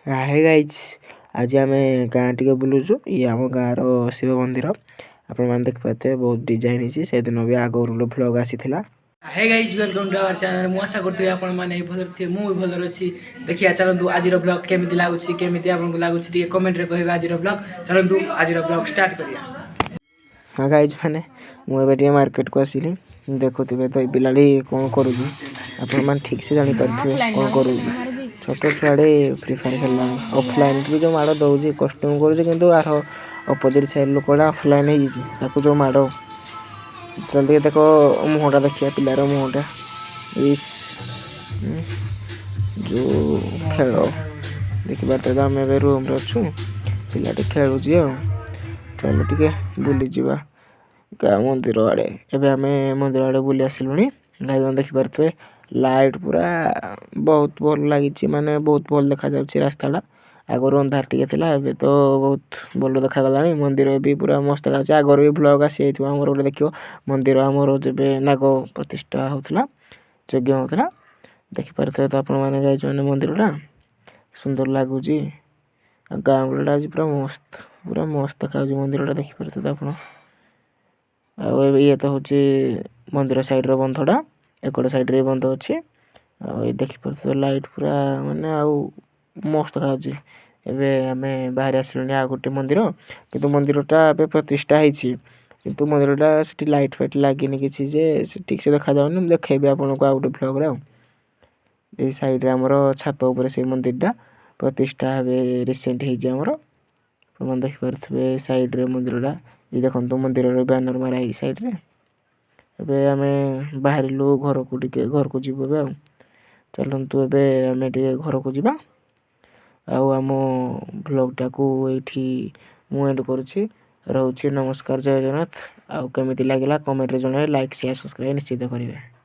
Hi guys आज आम गाँ टे बुलूचु ये आम गाँव शिव मंदिर आपण मैंने देखिए बहुत डिजाइन से दिन भी आग भ्लग आसी hey guys welcome to our channel मु आशा करथि आपण माने भल थे मु भी भल अछि देखिया चलंतु आज ब्लॉग केमिति लागुछि केमिति आपन लागुछि टिके कमेंट रे कहबा आज ब्लॉग चलंतु आज ब्लॉग स्टार्ट करिया। हाँ गाइज मैंने मुझे मार्केट को आसिली देखुवे तो पिलाड़ी कौन करू आपण मैंने ठीक से जानी पारे कौन करू छोट छुआड़े फ्री फायर खेलना ऑफलाइन भी जो माड़ दौर कस्ट्यूम करूँ आर अपोजिट साइड लोकटा ऑफलाइन हो जो माड़ चल देख मुहटा देखिए पिलार मुहटा इस जो खेल देखिए तो आम ए रूम अच्छु पिला खेलु चलो टे बुली जा गाँ मंदिर आड़े एवं आम मंदिर आड़े बुली आसलु गाई देखिपे लाइट पूरा बहुत भल लगी माने बहुत भल देखा रास्ता आगुरी अंधार टे था एवं तो बहुत भल देखा मंदिर भी पूरा मस्त देखा आगर भी ब्लॉग आसी गोटे देखियो मंदिर आमर जब नाग प्रतिष्ठा होता यज्ञ होता देखिपे तो आपने गाई मंदिरटा सुंदर लगुच गाँ गला आज पूरा मस्त देखा मंदिरटा देखिपे तो आप ये तो हूँ मंदिर साइड बंधटा एकड़ साइड रे बंध अच्छे देखिपे लाइट पूरा माने मस्त देखा एवं आम बाहर आसिलुनि आ गोटे मंदिर किंतु मंदिरटा प्रतिष्ठा किंतु मंदिरटा से लाइट फाइट लगे किसी ठीक से देखा जाऊनी देखेबी आपको आ गोटे ब्लॉग रे साइड रे आमर छात उपर से मंदिरटा प्रतिष्ठा हे रिसेंट होमर देखिपे साइड रे मंदिरटा ये देखो मंदिर बैनर मारा साइड रे एबे आमे बाहरिलु घर को जीव चलतु एबे आमे घर को जीवा आम ब्लॉगटा को ये मु एंड करुछि रहउछि नमस्कार जय जगन्नाथ आउ केमिति लागिला कमेंट रे जणाइबे लाइक शेयर सब्सक्राइब निश्चित करिवे।